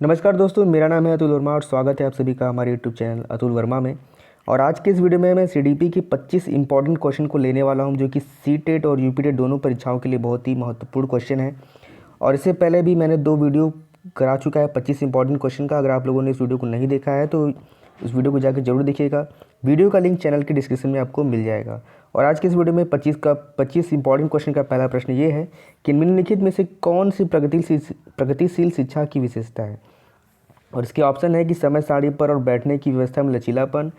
नमस्कार दोस्तों, मेरा नाम है अतुल वर्मा और स्वागत है आप सभी का हमारे यूट्यूब चैनल अतुल वर्मा में। और आज के इस वीडियो में मैं सीडीपी की 25 इंपॉर्टेंट क्वेश्चन को लेने वाला हूं, जो कि सीटेट और यूपीटेट दोनों परीक्षाओं के लिए बहुत ही महत्वपूर्ण क्वेश्चन है। और इससे पहले भी मैंने 2 वीडियो करा चुका है 25 इंपॉर्टेंट क्वेश्चन का। अगर आप लोगों ने इस वीडियो को नहीं देखा है तो इस वीडियो को जाकर जरूर देखिएगा। वीडियो का लिंक चैनल के डिस्क्रिप्शन में आपको मिल जाएगा। और आज के इस वीडियो में 25 इंपॉर्टेंट क्वेश्चन का पहला प्रश्न ये है कि निम्नलिखित में से कौन सी प्रगतिशील शिक्षा की विशेषता है। और इसके ऑप्शन है कि समय सारणी पर और बैठने की व्यवस्था में लचीलापन।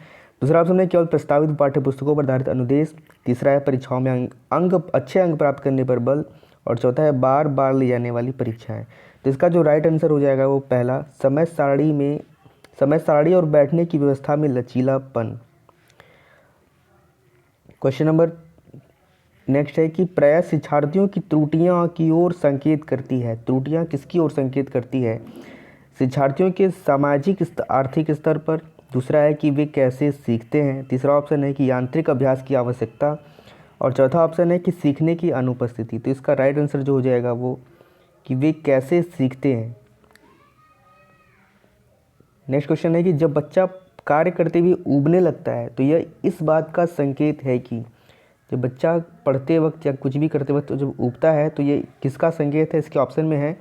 दूसरा ऑप्शन है केवल प्रस्तावित पाठ्य पुस्तकों पर आधारित अनुदेश। तीसरा है परीक्षाओं में अच्छे अंक प्राप्त करने पर बल। और चौथा है बार बार ली जाने वाली परीक्षाएं। तो इसका जो राइट आंसर हो जाएगा वो पहला, समय सारणी और बैठने की व्यवस्था में लचीलापन। क्वेश्चन नंबर नेक्स्ट है कि प्रयास शिक्षार्थियों की त्रुटियां की ओर संकेत करती है। त्रुटियां किसकी ओर संकेत करती है? शिक्षार्थियों के सामाजिक आर्थिक स्तर पर। दूसरा है कि वे कैसे सीखते हैं। तीसरा ऑप्शन है कि यांत्रिक अभ्यास की आवश्यकता। और चौथा ऑप्शन है कि सीखने की अनुपस्थिति। तो इसका राइट आंसर जो हो जाएगा वो कि वे कैसे सीखते हैं। नेक्स्ट क्वेश्चन है कि जब बच्चा कार्य करते हुए ऊबने लगता है तो यह इस बात का संकेत है कि जब बच्चा पढ़ते वक्त या कुछ भी करते वक्त जब ऊबता है तो ये किसका संकेत है? इसके ऑप्शन में है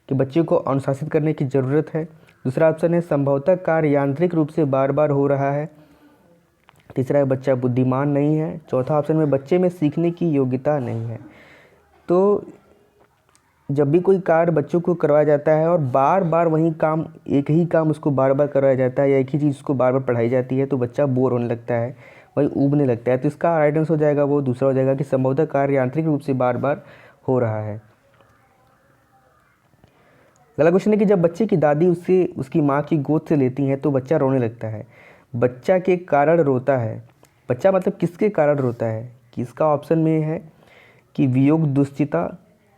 कि बच्चे को अनुशासित करने की ज़रूरत है। दूसरा ऑप्शन है संभवतः कार्य यांत्रिक रूप से बार बार हो रहा है। तीसरा है बच्चा बुद्धिमान नहीं है। चौथा ऑप्शन में बच्चे में सीखने की योग्यता नहीं है। तो जब भी कोई कार्य बच्चों को करवाया जाता है और बार बार एक ही काम उसको बार बार करवाया जाता है या एक ही चीज़ उसको बार बार पढ़ाई जाती है तो बच्चा बोर होने लगता है, वही ऊबने लगता है। तो इसका राइट आंसर हो जाएगा वो दूसरा हो जाएगा कि संभवतः कार्य यांत्रिक रूप से बार बार हो रहा है। अगला क्वेश्चन है कि जब बच्चे की दादी उसे उसकी माँ की गोद से लेती हैं तो बच्चा रोने लगता है। बच्चा के कारण रोता है। बच्चा मतलब किसके कारण रोता है? कि इसका ऑप्शन में है कि वियोग दुश्चिता।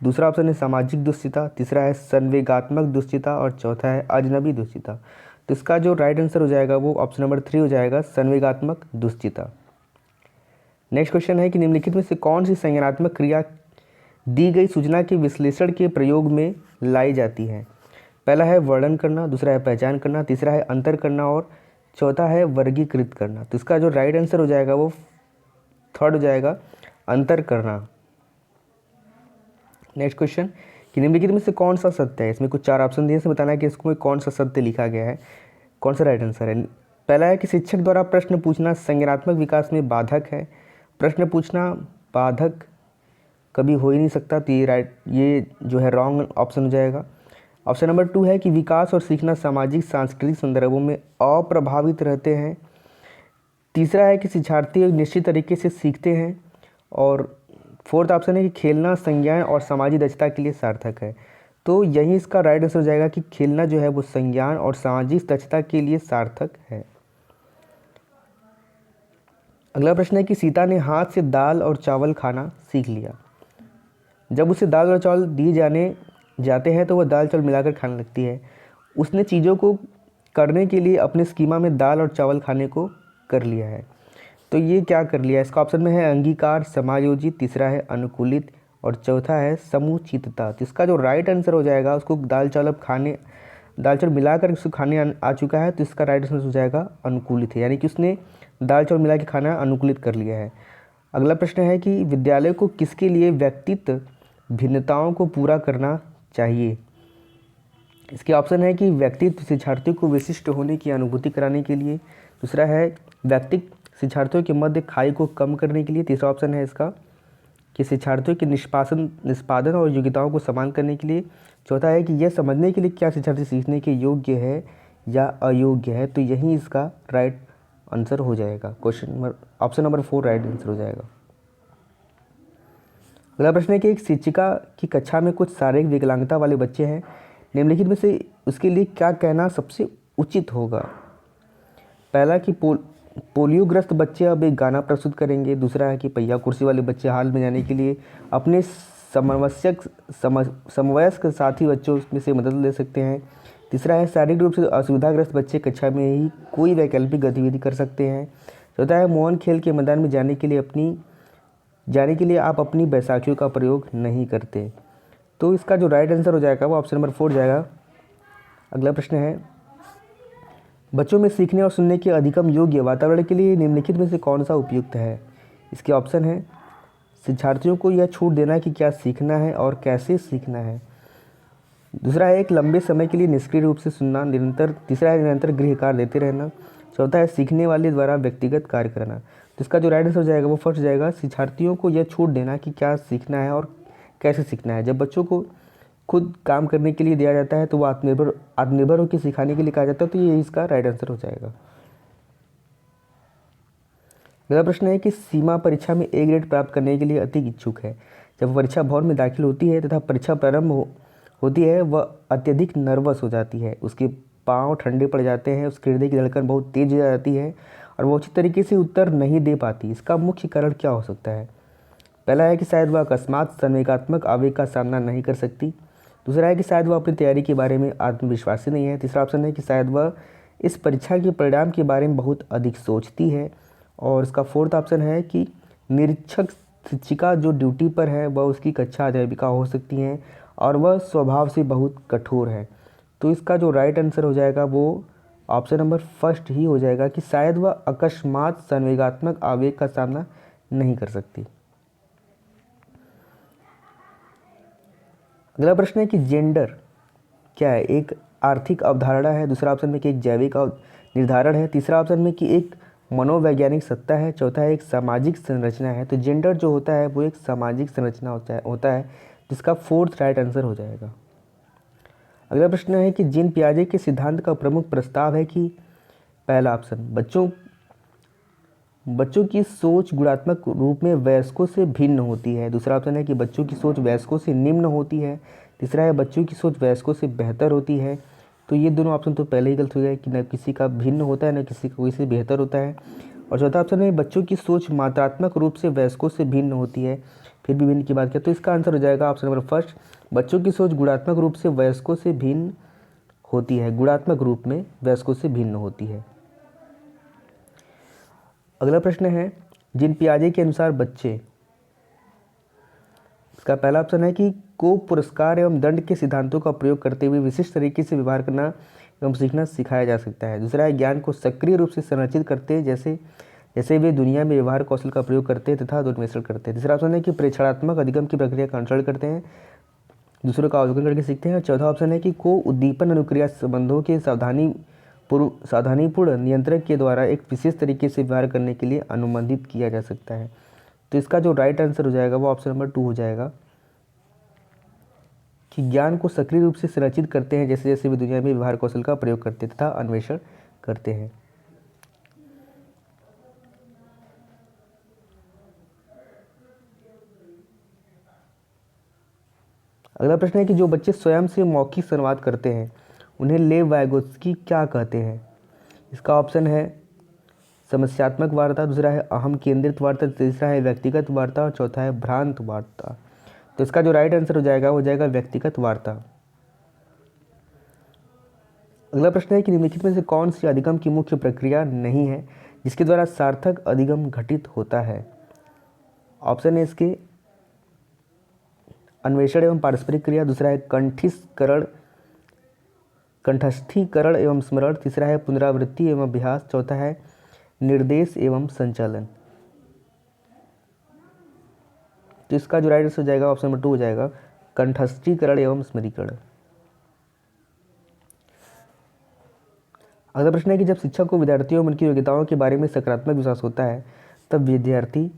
दूसरा ऑप्शन है सामाजिक दुश्चिता। तीसरा है संवेगात्मक दुश्चिता। और चौथा है अजनबी दुश्चिता। तो इसका जो राइट आंसर हो जाएगा वो ऑप्शन नंबर 3 हो जाएगा, संवेगात्मक दुश्चिता। नेक्स्ट क्वेश्चन है कि निम्नलिखित में से कौन सी संज्ञानात्मक क्रिया दी गई सूचना के विश्लेषण के प्रयोग में लाई जाती है? पहला है वर्णन करना, दूसरा है पहचान करना, तीसरा है अंतर करना और चौथा है वर्गीकृत करना। तो इसका जो राइट आंसर हो जाएगा वो थर्ड हो जाएगा, अंतर करना। नेक्स्ट क्वेश्चन कि निम्नलिखित में से कौन सा सत्य है? इसमें कुछ 4 ऑप्शन दिए, इसमें बताना है कि इसको कौन सा सत्य लिखा गया है, कौन सा राइट आंसर है। पहला है कि शिक्षक द्वारा प्रश्न पूछना संज्ञानात्मक विकास में बाधक है। प्रश्न पूछना बाधक कभी हो ही नहीं सकता, तो ये जो है रॉन्ग ऑप्शन हो जाएगा। ऑप्शन नंबर 2 है कि विकास और सीखना सामाजिक सांस्कृतिक संदर्भों में अप्रभावित रहते हैं। तीसरा है कि शिक्षार्थी एक निश्चित तरीके से सीखते हैं। और फोर्थ ऑप्शन है कि खेलना संज्ञान और सामाजिक दक्षता के लिए सार्थक है। तो यही इसका राइट आंसर हो जाएगा कि खेलना जो है वो संज्ञान और सामाजिक दक्षता के लिए सार्थक है। अगला प्रश्न है कि सीता ने हाथ से दाल और चावल खाना सीख लिया। जब उसे दाल और चावल दिए जाते हैं तो वह दाल चावल मिलाकर खाने लगती है। उसने चीज़ों को करने के लिए अपने स्कीमा में दाल और चावल खाने को कर लिया है। तो ये क्या कर लिया? इसका ऑप्शन में है अंगीकार, समायोजित, तीसरा है अनुकूलित और चौथा है समुचितता। तो इसका जो राइट आंसर हो जाएगा, उसको दाल चावल मिलाकर उसको खाने आ चुका है, तो इसका राइट आंसर हो जाएगा अनुकूलित है, यानी कि उसने दाल चावल मिला के खाना अनुकूलित कर लिया है। अगला प्रश्न है कि विद्यालय को किसके लिए व्यक्तित्व भिन्नताओं को पूरा करना चाहिए? इसके ऑप्शन है कि व्यक्तित्व शिक्षार्थियों को विशिष्ट होने की अनुभूति कराने के लिए। दूसरा है व्यक्तित्व शिक्षार्थियों के मध्य खाई को कम करने के लिए। तीसरा ऑप्शन है इसका कि शिक्षार्थियों के निष्पादन और योग्यताओं को समान करने के लिए। चौथा है कि यह समझने के लिए क्या शिक्षार्थी सीखने के योग्य है या अयोग्य है। तो यही इसका राइट आंसर हो जाएगा। ऑप्शन नंबर 4 राइट आंसर हो जाएगा। अगला प्रश्न है कि एक शिक्षिका की कक्षा में कुछ शारीरिक विकलांगता वाले बच्चे हैं। निम्नलिखित में से उसके लिए क्या कहना सबसे उचित होगा? पहला कि पोलियोग्रस्त बच्चे अब एक गाना प्रस्तुत करेंगे। दूसरा है कि पहिया कुर्सी वाले बच्चे हाल में जाने के लिए अपने समवयस्क साथी बच्चों में से मदद ले सकते हैं। तीसरा है शारीरिक रूप से असुविधाग्रस्त बच्चे कक्षा में ही कोई वैकल्पिक गतिविधि कर सकते हैं। चौथा है मोहन खेल के मैदान में जाने के लिए आप अपनी बैसाखियों का प्रयोग नहीं करते। तो इसका जो राइट आंसर हो जाएगा वो ऑप्शन नंबर 4 जाएगा, अगला प्रश्न है, बच्चों में सीखने और सुनने के अधिकम योग्य वातावरण के लिए निम्नलिखित में से कौन सा उपयुक्त है। इसके ऑप्शन है, शिक्षार्थियों को यह छूट देना कि क्या सीखना है और कैसे सीखना है। दूसरा है, एक लंबे समय के लिए निष्क्रिय रूप से सुनना निरंतर। तीसरा है, निरंतर गृह कार्य देते रहना। चौथा है, सीखने वाले द्वारा व्यक्तिगत कार्य करना। तो इसका जो राइट आंसर हो जाएगा वो फर्स्ट जाएगा, शिक्षार्थियों को यह छूट देना कि क्या सीखना है और कैसे सीखना है। जब बच्चों को खुद काम करने के लिए दिया जाता है तो वो आत्मनिर्भर होकर सिखाने के लिए कहा जाता है, तो ये इसका राइट आंसर हो जाएगा। अगला प्रश्न है कि सीमा परीक्षा में ए ग्रेड प्राप्त करने के लिए अति इच्छुक है। जब परीक्षा भवन में दाखिल होती है तथा परीक्षा प्रारंभ होती है, वह अत्यधिक नर्वस हो जाती है, उसके पाँव ठंडे पड़ जाते हैं, उसके हृदय की धड़कन बहुत तेज हो जाती है और वो उचित तरीके से उत्तर नहीं दे पाती। इसका मुख्य कारण क्या हो सकता है। पहला है कि शायद वह अकस्मात संवेगात्मक आवेग का सामना नहीं कर सकती। दूसरा है कि शायद वह अपनी तैयारी के बारे में आत्मविश्वासी नहीं है। तीसरा ऑप्शन है कि शायद वह इस परीक्षा के परिणाम के बारे में बहुत अधिक सोचती है। और इसका फोर्थ ऑप्शन है कि निरीक्षक शिक्षिका जो ड्यूटी पर है वह उसकी कक्षा अध्यापिका हो सकती हैं और वह स्वभाव से बहुत कठोर है। तो इसका जो राइट आंसर हो जाएगा वो ऑप्शन नंबर फर्स्ट ही हो जाएगा कि शायद वह अकस्मात संवेगात्मक आवेग का सामना नहीं कर सकती। अगला प्रश्न है कि जेंडर क्या है। एक आर्थिक अवधारणा है। दूसरा ऑप्शन में कि एक जैविक निर्धारण है। तीसरा ऑप्शन में कि एक मनोवैज्ञानिक सत्ता है। चौथा है एक सामाजिक संरचना है। तो जेंडर जो होता है वो एक सामाजिक संरचना होता है जिसका फोर्थ राइट आंसर हो जाएगा। अगला प्रश्न है कि जीन पियाजे के सिद्धांत का प्रमुख प्रस्ताव है कि पहला ऑप्शन, बच्चों की सोच गुणात्मक रूप में वयस्कों से भिन्न होती है। दूसरा ऑप्शन है कि बच्चों की सोच वयस्कों से निम्न होती है। तीसरा है बच्चों की सोच वयस्कों से बेहतर होती है। तो ये दोनों ऑप्शन तो पहले ही गलत हो गए कि न किसी का भिन्न होता है न किसी का कोई से बेहतर होता है। और चौथा ऑप्शन है बच्चों की सोच मात्रात्मक रूप से वयस्कों से भिन्न होती है। फिर भी भिन्न की बात करें तो इसका आंसर हो जाएगा ऑप्शन नंबर फर्स्ट, बच्चों की सोच गुणात्मक रूप से वयस्कों से भिन्न होती है। गुणात्मक रूप में वयस्कों से भिन्न होती है। अगला प्रश्न है, जीन पियाजे के अनुसार बच्चे, इसका पहला ऑप्शन है कि को पुरस्कार एवं दंड के सिद्धांतों का प्रयोग करते हुए विशिष्ट तरीके से व्यवहार करना एवं सीखना सिखाया जा सकता है। दूसरा है ज्ञान को सक्रिय रूप से संरचित करते जैसे वे दुनिया में व्यवहार कौशल का प्रयोग करते हैं तथा उन्वेषण करते हैं। तीसरा ऑप्शन है कि प्रेक्षणात्मक अधिगम की प्रक्रिया का अनुसरण करते हैं, दूसरों का अवलोकन करके सीखते हैं। और चौथा ऑप्शन है कि को उद्दीपन अनुक्रिया संबंधों के सावधानीपूर्ण नियंत्रण के द्वारा एक विशेष तरीके से व्यवहार करने के लिए अनुबंधित किया जा सकता है। तो इसका जो राइट आंसर हो जाएगा वो ऑप्शन नंबर 2 हो जाएगा कि ज्ञान को सक्रिय रूप से संरचित करते हैं जैसे जैसे वे दुनिया में व्यवहार कौशल का प्रयोग करते तथा अन्वेषण करते हैं। अगला प्रश्न है कि जो बच्चे स्वयं से मौखिक संवाद करते हैं उन्हें लेव वाइगोत्स्की क्या कहते हैं। इसका ऑप्शन है समस्यात्मक वार्ता, दूसरा है अहम केंद्रित वार्ता, तीसरा है व्यक्तिगत वार्ता और चौथा है भ्रांत वार्ता। तो इसका जो राइट आंसर हो जाएगा व्यक्तिगत वार्ता। अगला प्रश्न है कि निम्नलिखित में से कौन सी अधिगम की मुख्य प्रक्रिया नहीं है जिसके द्वारा सार्थक अधिगम घटित होता है। ऑप्शन है इसके अन्वेषण एवं पारस्परिक क्रिया, दूसरा है कंठस्थीकरण एवं स्मरण, तीसरा है पुनरावृत्ति एवं अभ्यास, चौथा है निर्देश एवं संचालन। तो इसका जो राइट आंसर हो जाएगा ऑप्शन नंबर 2 हो जाएगा कंठस्थीकरण एवं स्मरीकरण। अगला प्रश्न है कि जब शिक्षक को विद्यार्थियों में उनकी योग्यताओं के बारे में सकारात्मक विश्वास होता है तब विद्यार्थी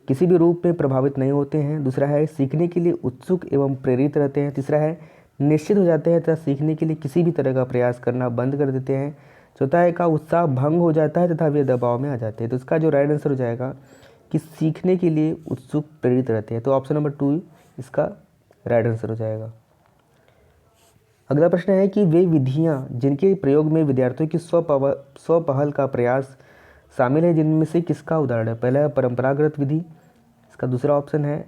किसी भी रूप में प्रभावित नहीं होते हैं। दूसरा है सीखने के लिए उत्सुक एवं प्रेरित रहते हैं। तीसरा है निश्चित हो जाते हैं तथा सीखने के लिए किसी भी तरह का प्रयास करना बंद कर देते हैं। चौथा है का उत्साह भंग हो जाता है तथा वे दबाव में आ जाते हैं। तो इसका जो राइट आंसर हो जाएगा कि सीखने के लिए उत्सुक प्रेरित रहते हैं। तो ऑप्शन नंबर 2 इसका राइट आंसर हो जाएगा। अगला प्रश्न है कि वे विधियां जिनके प्रयोग में विद्यार्थियों की स्वपहल का प्रयास शामिल है जिनमें से किसका उदाहरण है। पहला है परंपरागत विधि, इसका दूसरा ऑप्शन है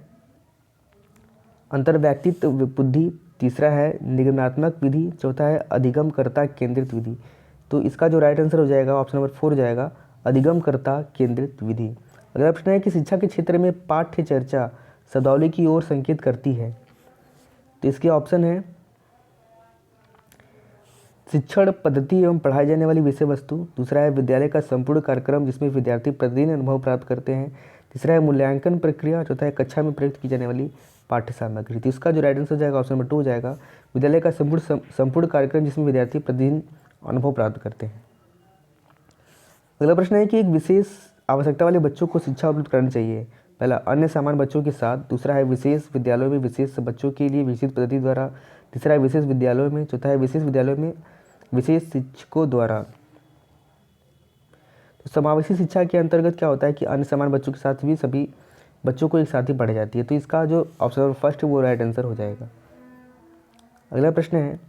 अंतर्व्यक्तित्व बुद्धि, तीसरा है निगमनात्मक विधि, चौथा है अधिगमकर्ता केंद्रित विधि। तो इसका जो राइट आंसर हो जाएगा ऑप्शन नंबर 4 हो जाएगा अधिगमकर्ता केंद्रित विधि। अगला प्रश्न है कि शिक्षा के क्षेत्र में पाठ्य चर्चा शब्दावली की ओर संकेत करती है। तो इसके ऑप्शन है शिक्षण पद्धति एवं पढ़ाई जाने वाली विषय वस्तु। दूसरा है विद्यालय का संपूर्ण कार्यक्रम जिसमें विद्यार्थी प्रतिदिन अनुभव प्राप्त करते हैं। तीसरा है मूल्यांकन प्रक्रिया। चौथा है कक्षा में प्रयुक्त की जाने वाली पाठ्य सामग्री। तो इसका जो राइट आंसर हो जाएगा ऑप्शन नंबर 2 हो जाएगा, विद्यालय का संपूर्ण कार्यक्रम जिसमें विद्यार्थी प्रतिदिन अनुभव प्राप्त करते हैं। अगला प्रश्न है कि एक विशेष आवश्यकता वाले बच्चों को शिक्षा उपलब्ध करनी चाहिए। पहला, अन्य सामान्य बच्चों के साथ। दूसरा है विशेष विद्यालयों में विशेष बच्चों के लिए विशेष पद्धति द्वारा। तीसरा है विशेष विद्यालयों में। चौथा है विशेष विद्यालयों में विशेष शिक्षकों द्वारा। तो समावेशी शिक्षा के अंतर्गत क्या होता है कि अन्य सामान्य बच्चों के साथ भी सभी बच्चों को एक साथ ही पढ़ाई जाती है। तो इसका जो ऑप्शन नंबर फर्स्ट है वो राइट आंसर हो जाएगा। अगला प्रश्न है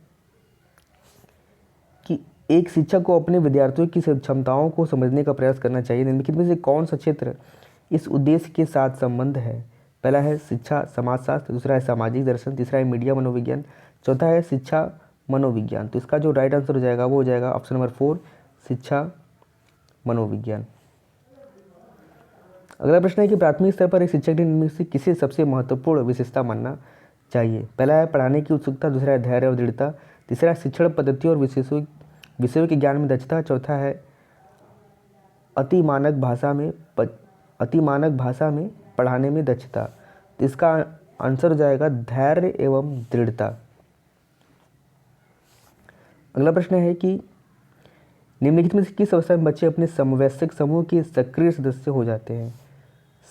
कि एक शिक्षक को अपने विद्यार्थियों की क्षमताओं को समझने का प्रयास करना चाहिए। निम्नलिखित में से कौन सा क्षेत्र इस उद्देश्य के साथ संबंध है। पहला है शिक्षा समाजशास्त्र। दूसरा है सामाजिक दर्शन। तीसरा है मीडिया मनोविज्ञान। चौथा है शिक्षा मनोविज्ञान। तो इसका जो राइट आंसर हो जाएगा वो हो जाएगा ऑप्शन नंबर 4 शिक्षा मनोविज्ञान। अगला प्रश्न है कि प्राथमिक स्तर पर एक शिक्षक ने इनमें से किसे सबसे महत्वपूर्ण विशेषता मानना चाहिए। पहला है पढ़ाने की उत्सुकता। दूसरा है धैर्य और दृढ़ता। तीसरा है शिक्षण पद्धतियों और विषयों के ज्ञान में दक्षता। चौथा है अति मानक भाषा में पढ़ाने में दक्षता। तो इसका आंसर हो जाएगा धैर्य एवं दृढ़ता। अगला प्रश्न है कि निम्नलिखित में से किस अवस्था में बच्चे अपने समवयस्क समूह के सक्रिय सदस्य हो जाते हैं।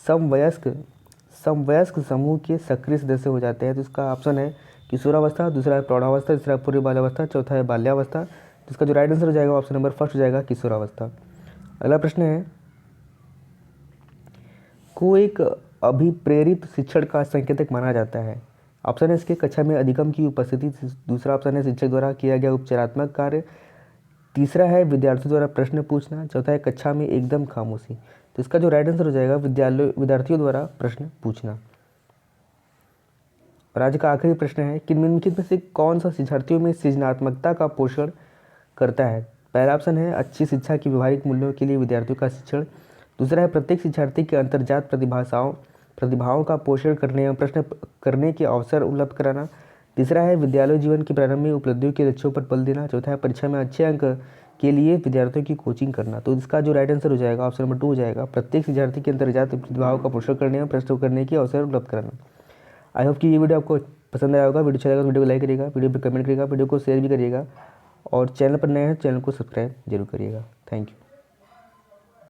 समवयस्क समूह के सक्रिय सदस्य हो जाते हैं। तो इसका ऑप्शन है किशोरावस्था। दूसरा है प्रौढ़ावस्था। तीसरा है पूर्व बाल्यावस्था। चौथा है बाल्यावस्था। तो इसका जो राइट आंसर हो जाएगा ऑप्शन नंबर फर्स्ट हो जाएगा किशोरावस्था। अगला प्रश्न है को एक अभिप्रेरित शिक्षण का संकेतक माना जाता है। ऑप्शन है इसके कक्षा में अधिगम की उपस्थिति। दूसरा ऑप्शन है शिक्षक द्वारा किया गया उपचारात्मक कार्य। तीसरा है विद्यार्थियों द्वारा प्रश्न पूछना। चौथा है कक्षा में एकदम खामोशी। तो इसका जो राइट आंसर हो जाएगा विद्यार्थियों द्वारा प्रश्न पूछना। और आज का आखिरी प्रश्न है कि निम्नलिखित में से कौन सा शिक्षार्थियों में सृजनात्मकता का पोषण करता है। पहला ऑप्शन है अच्छी शिक्षा की व्यवहारिक मूल्यों के लिए विद्यार्थियों का शिक्षण। दूसरा है प्रत्येक शिक्षार्थी के अंतर्जात प्रतिभाओं का पोषण करने एवं प्रश्न करने के अवसर उपलब्ध कराना। तीसरा है विद्यालय जीवन के प्रारंभ में उपलब्धियों के लक्ष्यों पर बल देना। चौथा है परीक्षा में अच्छे अंक के लिए विद्यार्थियों की कोचिंग करना। तो इसका जो राइट आंसर हो जाएगा ऑप्शन नंबर 2 हो जाएगा प्रत्येक विद्यार्थी के अंतर्जात प्रतिभाओं का पोषण करने एवं प्रश्न करने के अवसर उपलब्ध कराना। आई होप कि ये वीडियो आपको पसंद आया होगा। वीडियो अच्छा लगा तो वीडियो को लाइक करिएगा, वीडियो पर कमेंट करिएगा, वीडियो को शेयर भी करिएगा और चैनल पर नए हैं चैनल को सब्सक्राइब जरूर करिएगा। Thank you.